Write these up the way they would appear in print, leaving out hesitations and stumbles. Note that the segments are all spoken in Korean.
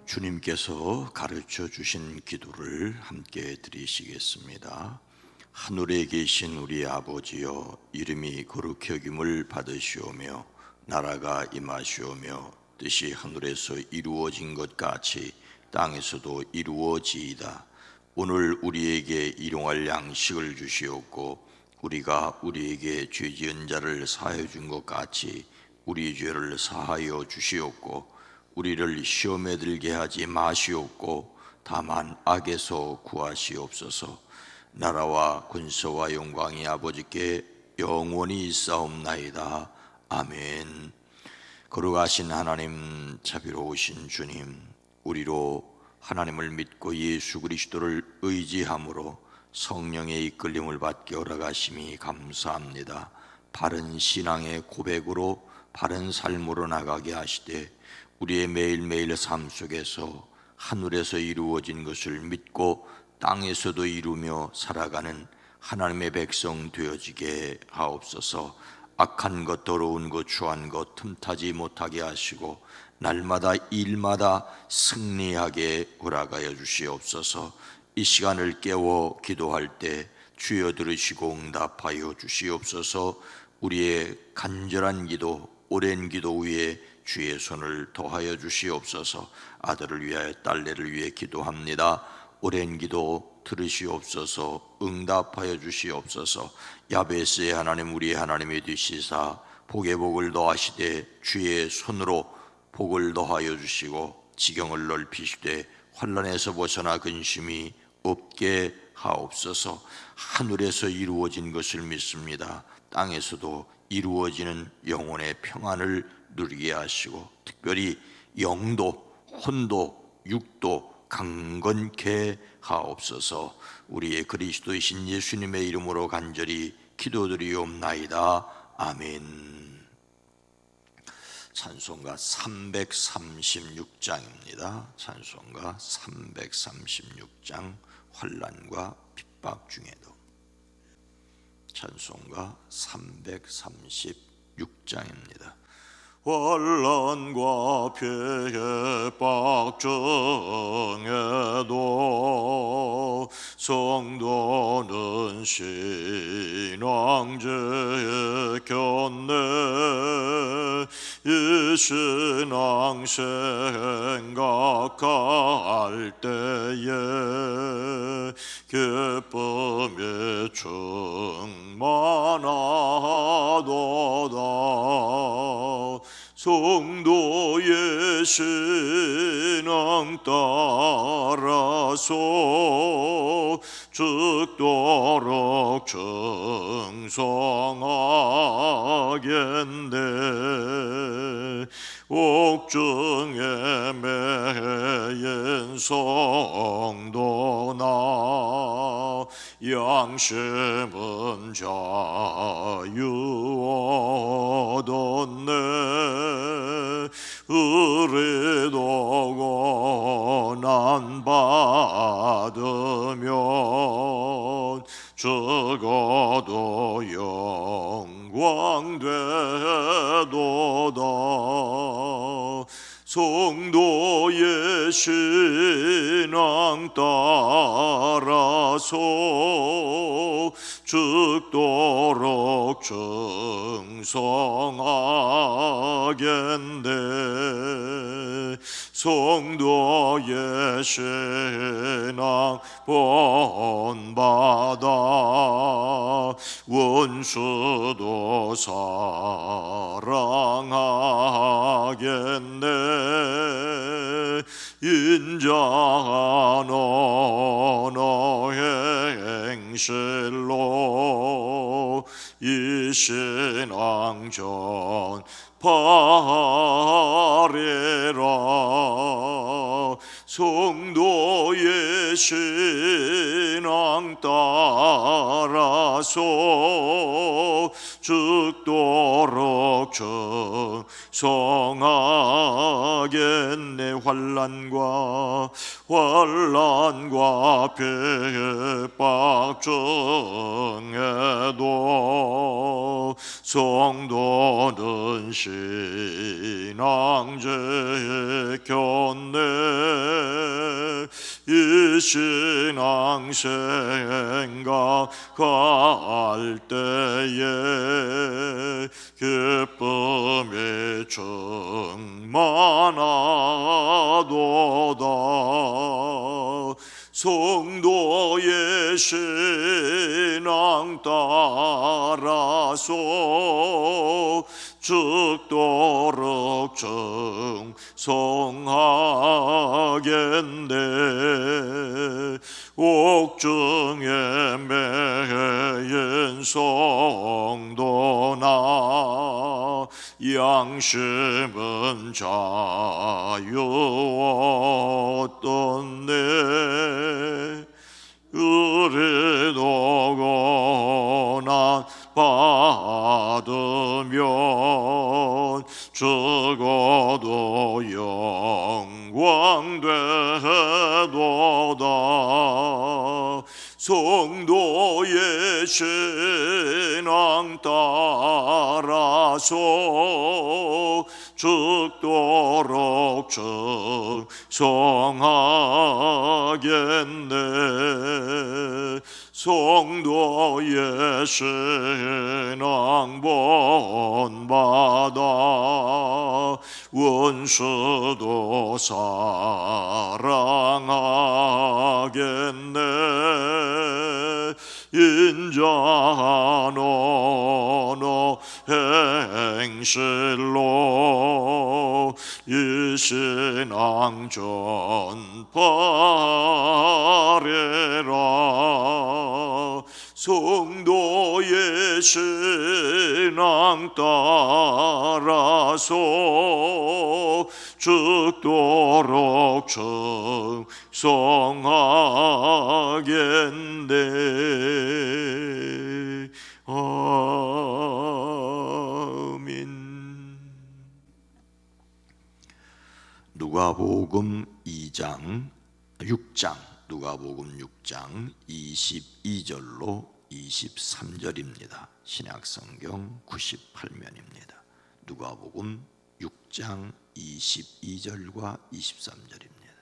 주님께서 가르쳐 주신 기도를 함께 드리시겠습니다. 하늘에 계신 우리 아버지여, 이름이 거룩히 여김을 받으시오며 나라가 임하시오며 뜻이 하늘에서 이루어진 것 같이 땅에서도 이루어지이다. 오늘 우리에게 일용할 양식을 주시옵고 우리가 우리에게 죄 지은 자를 사하여 준 것 같이 우리 죄를 사하여 주시옵고 우리를 시험에 들게 하지 마시옵고 다만 악에서 구하시옵소서. 나라와 권세와 영광이 아버지께 영원히 있사옵나이다. 아멘. 거룩하신 하나님, 자비로우신 주님, 우리로 하나님을 믿고 예수 그리스도를 의지함으로 성령의 이끌림을 받게 허락하심이 감사합니다. 바른 신앙의 고백으로 바른 삶으로 나가게 하시되 우리의 매일매일 삶 속에서 하늘에서 이루어진 것을 믿고 땅에서도 이루며 살아가는 하나님의 백성 되어지게 하옵소서. 악한 것, 더러운 것, 추한 것 틈타지 못하게 하시고 날마다 일마다 승리하게 허락하여 주시옵소서. 이 시간을 깨워 기도할 때 주여 들으시고 응답하여 주시옵소서. 우리의 간절한 기도, 오랜 기도 위에 주의 손을 더하여 주시옵소서. 아들을 위하여 딸내를 위해 기도합니다. 오랜 기도 들으시옵소서. 응답하여 주시옵소서. 야베스의 하나님, 우리의 하나님이 되시사 복에 복을 더하시되 주의 손으로 복을 더하여 주시고 지경을 넓히시되 환난에서 벗어나 근심이 없게 하옵소서. 하늘에서 이루어진 것을 믿습니다. 땅에서도 이루어지는 영혼의 평안을 누리게 하시고 특별히 영도, 혼도, 육도 강건케 하옵소서. 우리의 그리스도이신 예수님의 이름으로 간절히 기도드리옵나이다. 아멘. 찬송가 336장입니다. 찬송가 336장, 환난과 핍박 중에도. 찬송가 336장입니다. 환난과 핍박 중에도 성도는 신앙제에 켰네. 이 신앙 생각할 때에 기쁨이 충만하도다. 성도의 신앙 따라서 죽도록 충성하겠네. 옥중에 매인 성도나 양심은 자유 얻었네. 의리도 고난 받으면 죽어도 영광 되도다. 성도의 신앙 따라서 죽도록 충성하겠네. 성도의 신앙 본받아 원수도 사랑하겠네. 인자한 언어 행실로 이 신앙 전파리라. 성도의 신앙 따라서 죽도록 충성하겠네. 환난과 핍박 중에도 성도는 신앙 지켰네. 이 신앙 생각할 때에 기쁨이 충만하도다. 성도의 신앙 따라서 죽도록 충성하겠네. 옥중에 매인 성도나 양심은 자유었던네. 우리도 고난 받으면 죽어도 영광 되도다. 성도의 신앙 따라서 죽도록 충성하겠네. 성도의 신앙 본받아 원수도 사랑하겠네. 인자한 언어 행실로 이 신앙 전파하리라. 성도의 신앙 따라서 죽도록 충성하겠네. 아멘. 누가복음 6장 누가복음 6장 22절로 23절입니다. 신약성경 98면입니다. 누가복음 6장 22절과 23절입니다.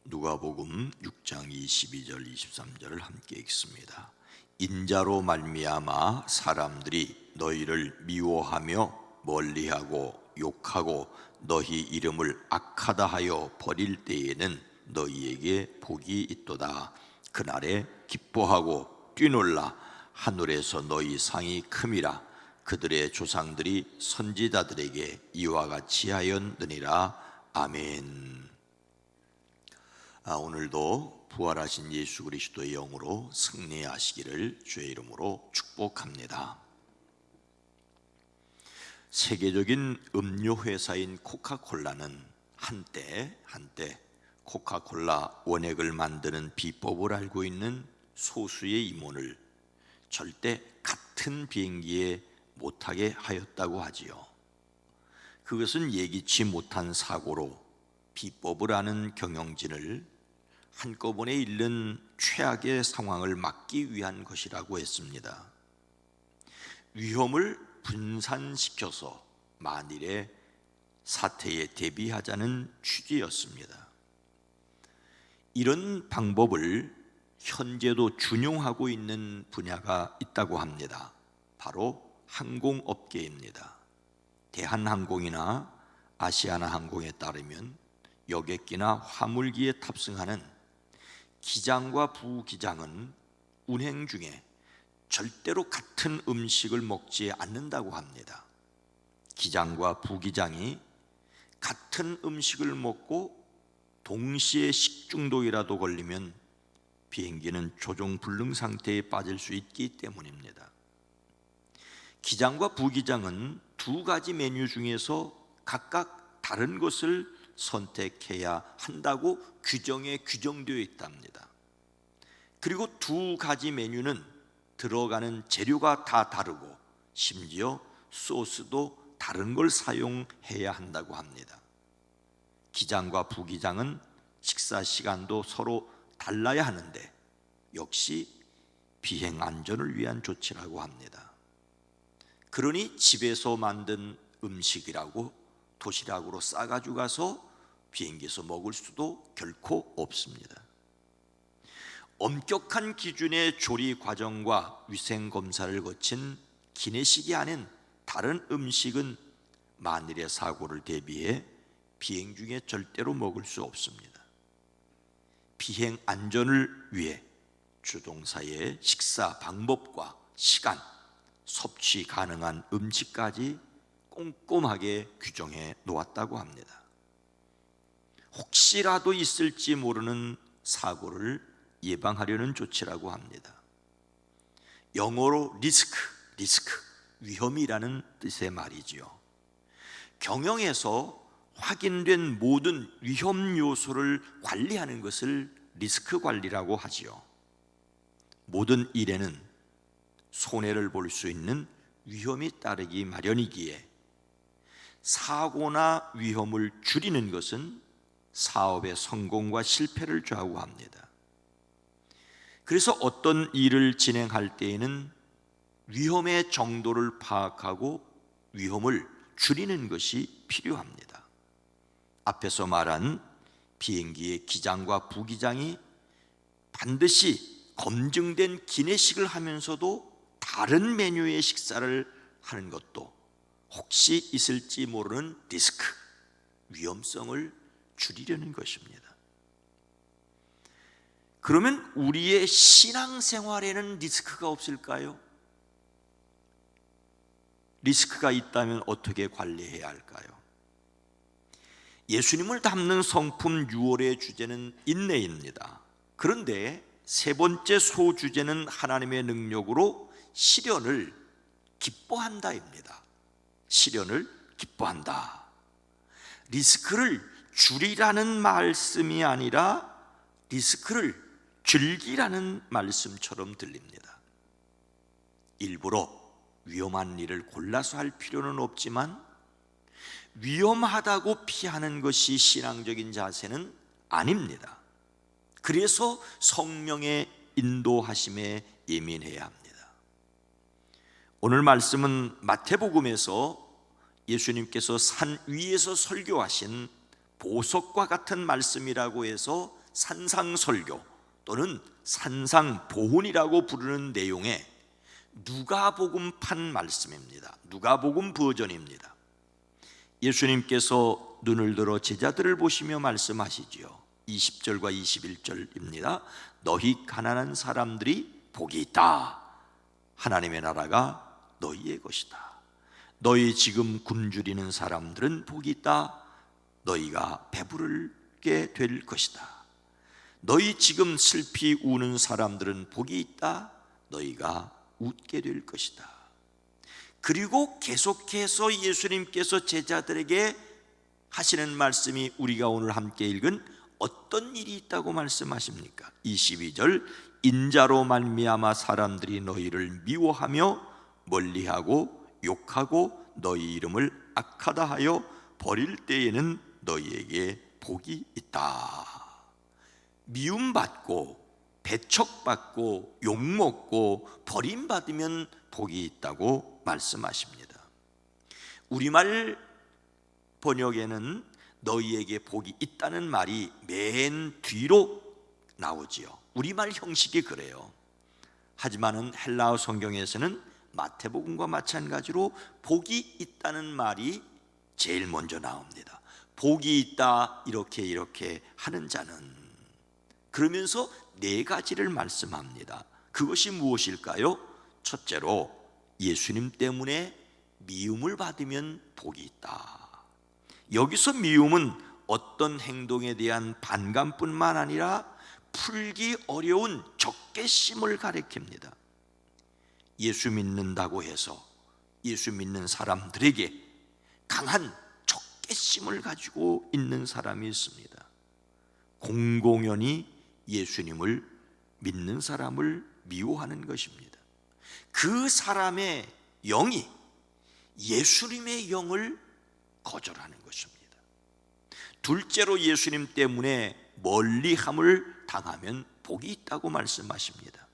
누가복음 6장 22절 23절을 함께 읽습니다. 인자로 말미암아 사람들이 너희를 미워하며 멀리하고 욕하고 너희 이름을 악하다 하여 버릴 때에는 너희에게 복이 있도다. 그날에 기뻐하고 뛰놀라. 하늘에서 너희 상이 큼이라. 그들의 조상들이 선지자들에게 이와 같이 하였느니라. 아멘. 오늘도 부활하신 예수 그리스도의 영으로 승리하시기를 주의 이름으로 축복합니다. 세계적인 음료 회사인 코카콜라는 한때 코카콜라 원액을 만드는 비법을 알고 있는 소수의 임원을 절대 같은 비행기에 못 타게 하였다고 하지요. 그것은 예기치 못한 사고로 비법을 아는 경영진을 한꺼번에 잃는 최악의 상황을 막기 위한 것이라고 했습니다. 위험을 분산시켜서 만일의 사태에 대비하자는 취지였습니다. 이런 방법을 현재도 준용하고 있는 분야가 있다고 합니다. 바로 항공업계입니다. 대한항공이나 아시아나항공에 따르면 여객기나 화물기에 탑승하는 기장과 부기장은 운행 중에 절대로 같은 음식을 먹지 않는다고 합니다. 기장과 부기장이 같은 음식을 먹고 동시에 식중독이라도 걸리면 비행기는 조종불능 상태에 빠질 수 있기 때문입니다. 기장과 부기장은 두 가지 메뉴 중에서 각각 다른 것을 선택해야 한다고 규정에 규정되어 있답니다. 그리고 두 가지 메뉴는 들어가는 재료가 다 다르고 심지어 소스도 다른 걸 사용해야 한다고 합니다. 기장과 부기장은 식사 시간도 서로 달라야 하는데 역시 비행 안전을 위한 조치라고 합니다. 그러니 집에서 만든 음식이라고 도시락으로 싸가지고 가서 비행기에서 먹을 수도 결코 없습니다. 엄격한 기준의 조리 과정과 위생 검사를 거친 기내식이 아닌 다른 음식은 만일의 사고를 대비해 비행 중에 절대로 먹을 수 없습니다. 비행 안전을 위해 주동사의 식사 방법과 시간, 섭취 가능한 음식까지 꼼꼼하게 규정해 놓았다고 합니다. 혹시라도 있을지 모르는 사고를 예방하려는 조치라고 합니다. 영어로 리스크, 위험이라는 뜻의 말이지요. 경영에서 확인된 모든 위험 요소를 관리하는 것을 리스크 관리라고 하지요. 모든 일에는 손해를 볼 수 있는 위험이 따르기 마련이기에 사고나 위험을 줄이는 것은 사업의 성공과 실패를 좌우합니다. 그래서 어떤 일을 진행할 때에는 위험의 정도를 파악하고 위험을 줄이는 것이 필요합니다. 앞에서 말한 비행기의 기장과 부기장이 반드시 검증된 기내식을 하면서도 다른 메뉴의 식사를 하는 것도 혹시 있을지 모르는 리스크, 위험성을 줄이려는 것입니다. 그러면 우리의 신앙생활에는 리스크가 없을까요? 리스크가 있다면 어떻게 관리해야 할까요? 예수님을 담는 성품 6월의 주제는 인내입니다. 그런데 세 번째 소주제는 하나님의 능력으로 시련을 기뻐한다입니다. 시련을 기뻐한다. 리스크를 줄이라는 말씀이 아니라 리스크를 즐기라는 말씀처럼 들립니다. 일부러 위험한 일을 골라서 할 필요는 없지만 위험하다고 피하는 것이 신앙적인 자세는 아닙니다. 그래서 성령의 인도하심에 예민해야 합니다. 오늘 말씀은 마태복음에서 예수님께서 산 위에서 설교하신 보석과 같은 말씀이라고 해서 산상설교 또는 산상보훈이라고 부르는 내용의 누가복음판 말씀입니다. 누가복음 버전입니다. 예수님께서 눈을 들어 제자들을 보시며 말씀하시지요. 20절과 21절입니다. 너희 가난한 사람들이 복이 있다. 하나님의 나라가 너희의 것이다. 너희 지금 굶주리는 사람들은 복이 있다. 너희가 배부르게 될 것이다. 너희 지금 슬피 우는 사람들은 복이 있다. 너희가 웃게 될 것이다. 그리고 계속해서 예수님께서 제자들에게 하시는 말씀이 우리가 오늘 함께 읽은 어떤 일이 있다고 말씀하십니까? 22절 인자로 말미암아 사람들이 너희를 미워하며 멀리하고 욕하고 너희 이름을 악하다 하여 버릴 때에는 너희에게 복이 있다. 미움받고 배척받고 욕먹고 버림받으면 복이 있다고 말씀하십니다. 우리말 번역에는 너희에게 복이 있다는 말이 맨 뒤로 나오지요. 우리말 형식이 그래요. 하지만은 헬라어 성경에서는 마태복음과 마찬가지로 복이 있다는 말이 제일 먼저 나옵니다. 복이 있다 이렇게 하는 자는, 그러면서 네 가지를 말씀합니다. 그것이 무엇일까요? 첫째로 예수님 때문에 미움을 받으면 복이 있다. 여기서 미움은 어떤 행동에 대한 반감뿐만 아니라 풀기 어려운 적개심을 가리킵니다. 예수 믿는다고 해서 예수 믿는 사람들에게 강한 적개심을 가지고 있는 사람이 있습니다. 공공연히 예수님을 믿는 사람을 미워하는 것입니다. 그 사람의 영이 예수님의 영을 거절하는 것입니다. 둘째로 예수님 때문에 멀리함을 당하면 복이 있다고 말씀하십니다.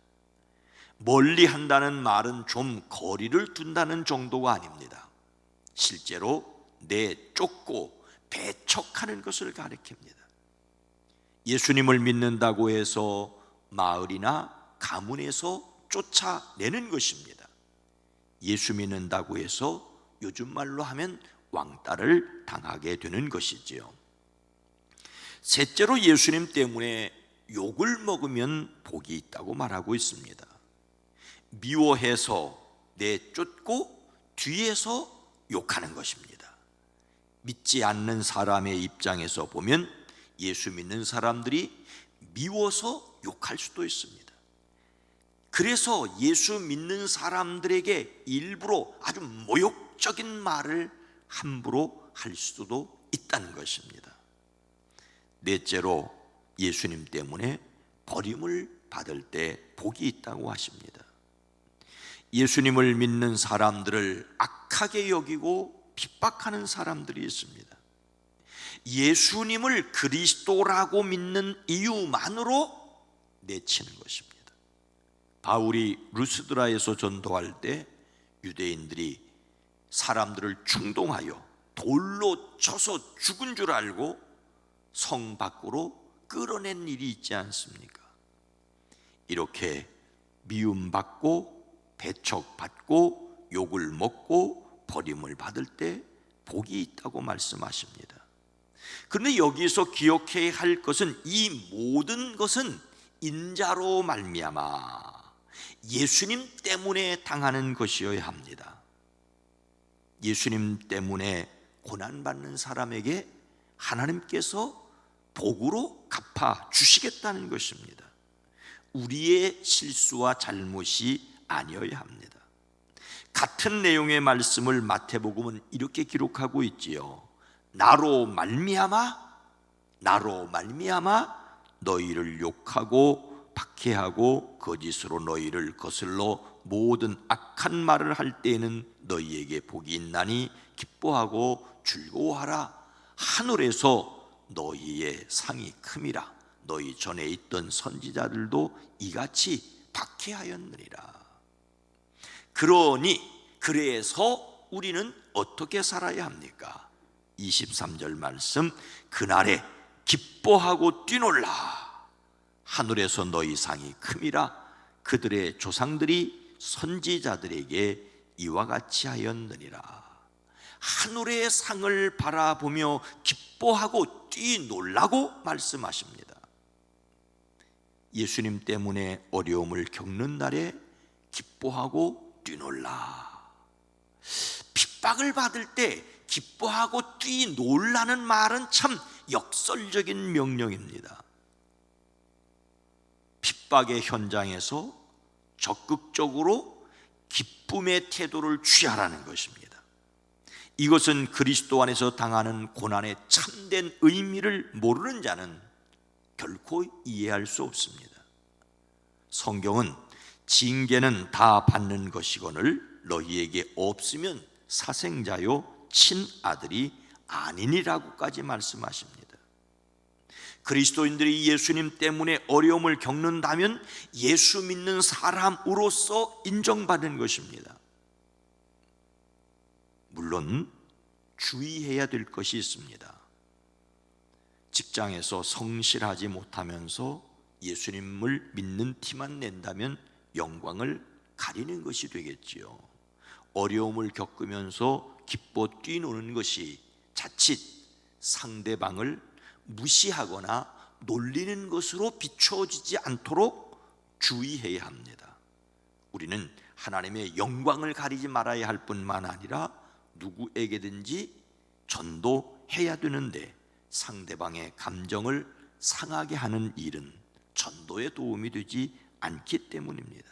멀리한다는 말은 좀 거리를 둔다는 정도가 아닙니다. 실제로 내쫓고 배척하는 것을 가리킵니다. 예수님을 믿는다고 해서 마을이나 가문에서 쫓아내는 것입니다. 예수 믿는다고 해서 요즘 말로 하면 왕따를 당하게 되는 것이지요. 셋째로 예수님 때문에 욕을 먹으면 복이 있다고 말하고 있습니다. 미워해서 내쫓고 뒤에서 욕하는 것입니다. 믿지 않는 사람의 입장에서 보면 예수 믿는 사람들이 미워서 욕할 수도 있습니다. 그래서 예수 믿는 사람들에게 일부러 아주 모욕적인 말을 함부로 할 수도 있다는 것입니다. 넷째로 예수님 때문에 버림을 받을 때 복이 있다고 하십니다. 예수님을 믿는 사람들을 악하게 여기고 핍박하는 사람들이 있습니다. 예수님을 그리스도라고 믿는 이유만으로 내치는 것입니다. 바울이 루스드라에서 전도할 때 유대인들이 사람들을 충동하여 돌로 쳐서 죽은 줄 알고 성 밖으로 끌어낸 일이 있지 않습니까? 이렇게 미움받고 배척받고 욕을 먹고 버림을 받을 때 복이 있다고 말씀하십니다. 그런데 여기서 기억해야 할 것은 이 모든 것은 인자로 말미암아 예수님 때문에 당하는 것이어야 합니다. 예수님 때문에 고난받는 사람에게 하나님께서 복으로 갚아 주시겠다는 것입니다. 우리의 실수와 잘못이 아니어야 합니다. 같은 내용의 말씀을 마태복음은 이렇게 기록하고 있지요. 나로 말미암아 너희를 욕하고 박해하고 거짓으로 너희를 거슬러 모든 악한 말을 할 때에는 너희에게 복이 있나니 기뻐하고 즐거워하라. 하늘에서 너희의 상이 큼이라. 너희 전에 있던 선지자들도 이같이 박해하였느니라. 그래서 우리는 어떻게 살아야 합니까? 23절 말씀, 그날에 기뻐하고 뛰놀라. 하늘에서 너희 상이 큼이라. 그들의 조상들이 선지자들에게 이와 같이 하였느니라. 하늘의 상을 바라보며 기뻐하고 뛰놀라고 말씀하십니다. 예수님 때문에 어려움을 겪는 날에 기뻐하고 뛰놀라. 핍박을 받을 때 기뻐하고 뛰놀라는 말은 참 역설적인 명령입니다. 핍박의 현장에서 적극적으로 기쁨의 태도를 취하라는 것입니다. 이것은 그리스도 안에서 당하는 고난의 참된 의미를 모르는 자는 결코 이해할 수 없습니다. 성경은 징계는 다 받는 것이거늘 너희에게 없으면 사생자요 친아들이 아니니라고까지 말씀하십니다. 그리스도인들이 예수님 때문에 어려움을 겪는다면 예수 믿는 사람으로서 인정받는 것입니다. 물론 주의해야 될 것이 있습니다. 직장에서 성실하지 못하면서 예수님을 믿는 티만 낸다면 영광을 가리는 것이 되겠지요. 어려움을 겪으면서 기뻐 뛰노는 것이 자칫 상대방을 무시하거나 놀리는 것으로 비춰지지 않도록 주의해야 합니다. 우리는 하나님의 영광을 가리지 말아야 할 뿐만 아니라 누구에게든지 전도해야 되는데 상대방의 감정을 상하게 하는 일은 전도에 도움이 되지 않기 때문입니다.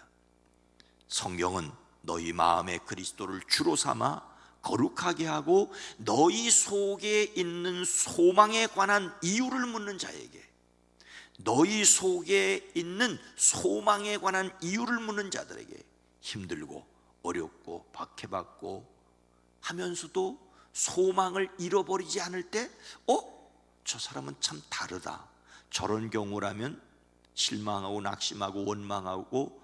성경은 너희 마음에 그리스도를 주로 삼아 거룩하게 하고 너희 속에 있는 소망에 관한 이유를 묻는 자에게, 너희 속에 있는 소망에 관한 이유를 묻는 자들에게 힘들고 어렵고 박해받고 하면서도 소망을 잃어버리지 않을 때 저 사람은 참 다르다, 저런 경우라면 실망하고 낙심하고 원망하고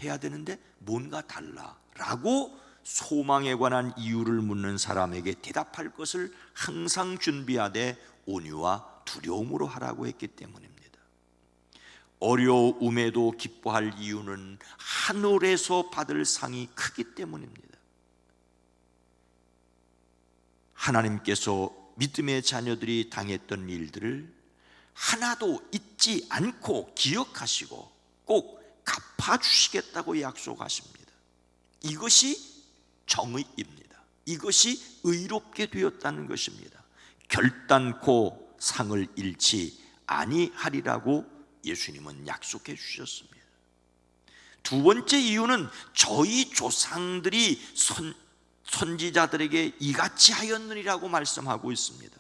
해야 되는데 뭔가 달라 라고 소망에 관한 이유를 묻는 사람에게 대답할 것을 항상 준비하되 온유와 두려움으로 하라고 했기 때문입니다. 어려움에도 기뻐할 이유는 하늘에서 받을 상이 크기 때문입니다. 하나님께서 믿음의 자녀들이 당했던 일들을 하나도 잊지 않고 기억하시고 꼭 갚아주시겠다고 약속하십니다. 이것이 정의입니다. 이것이 의롭게 되었다는 것입니다. 결단코 상을 잃지 아니하리라고 예수님은 약속해 주셨습니다. 두 번째 이유는 저희 조상들이 선지자들에게 이같이 하였느니라고 말씀하고 있습니다.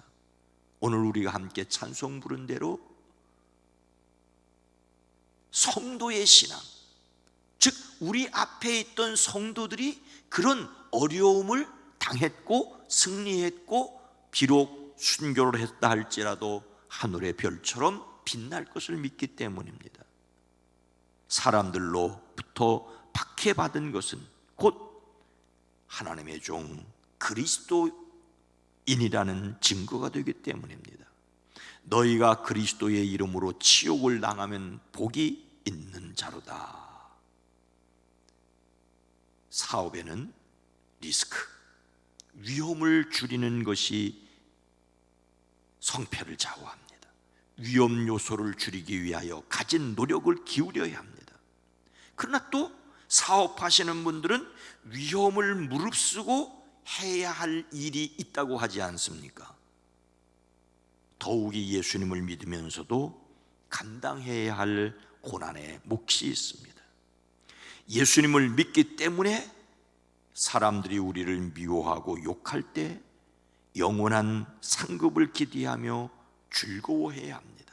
오늘 우리가 함께 찬송 부른 대로 성도의 신앙, 즉 우리 앞에 있던 성도들이 그런 어려움을 당했고 승리했고 비록 순교를 했다 할지라도 하늘의 별처럼 빛날 것을 믿기 때문입니다. 사람들로부터 박해받은 것은 곧 하나님의 종 그리스도인이라는 증거가 되기 때문입니다. 너희가 그리스도의 이름으로 치욕을 당하면 복이 있는 자로다. 사업에는 리스크, 위험을 줄이는 것이 성패를 좌우합니다. 위험 요소를 줄이기 위하여 가진 노력을 기울여야 합니다. 그러나 또 사업하시는 분들은 위험을 무릅쓰고 해야 할 일이 있다고 하지 않습니까? 더욱이 예수님을 믿으면서도 감당해야 할 고난의 몫이 있습니다. 예수님을 믿기 때문에 사람들이 우리를 미워하고 욕할 때 영원한 상급을 기대하며 즐거워해야 합니다.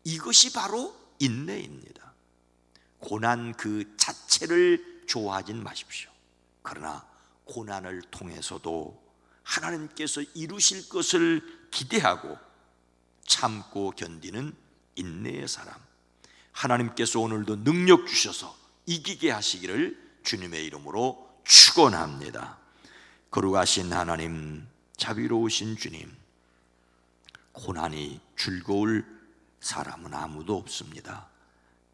이것이 바로 인내입니다. 고난 그 자체를 좋아하진 마십시오. 그러나 고난을 통해서도 하나님께서 이루실 것을 기대하고 참고 견디는 인내의 사람, 하나님께서 오늘도 능력 주셔서 이기게 하시기를 주님의 이름으로 축원합니다. 거룩하신 하나님, 자비로우신 주님, 고난이 즐거울 사람은 아무도 없습니다.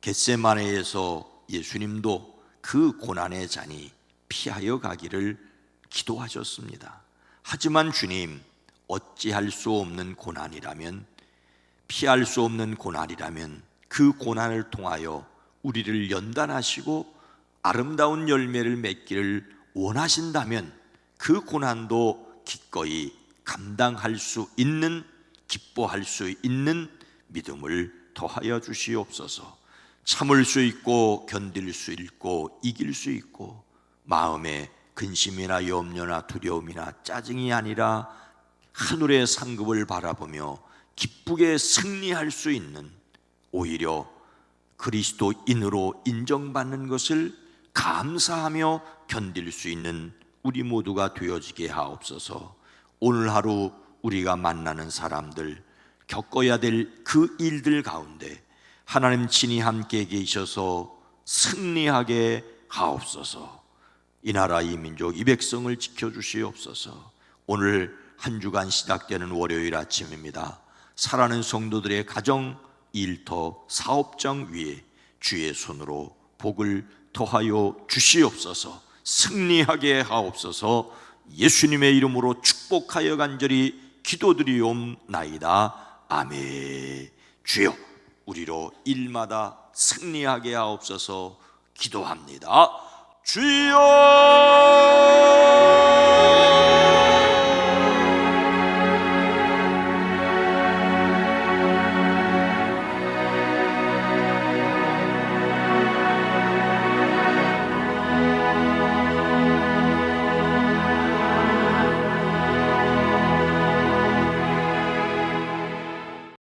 겟세마네에서 예수님도 그 고난의 잔이 피하여 가기를 기도하셨습니다. 하지만 주님, 어찌할 수 없는 고난이라면, 피할 수 없는 고난이라면 그 고난을 통하여 우리를 연단하시고 아름다운 열매를 맺기를 원하신다면 그 고난도 기꺼이 감당할 수 있는, 기뻐할 수 있는 믿음을 더하여 주시옵소서. 참을 수 있고 견딜 수 있고 이길 수 있고 마음에 근심이나 염려나 두려움이나 짜증이 아니라 하늘의 상급을 바라보며 기쁘게 승리할 수 있는, 오히려 그리스도인으로 인정받는 것을 감사하며 견딜 수 있는 우리 모두가 되어지게 하옵소서. 오늘 하루 우리가 만나는 사람들, 겪어야 될 그 일들 가운데 하나님 친히 함께 계셔서 승리하게 하옵소서. 이 나라 이 민족 이 백성을 지켜주시옵소서. 오늘 한 주간 시작되는 월요일 아침입니다. 사랑하는 성도들의 가정, 일터, 사업장 위에 주의 손으로 복을 더하여 주시옵소서. 승리하게 하옵소서. 예수님의 이름으로 축복하여 간절히 기도드리옵나이다. 아멘. 주여, 우리로 일마다 승리하게 하옵소서. 기도합니다. 주여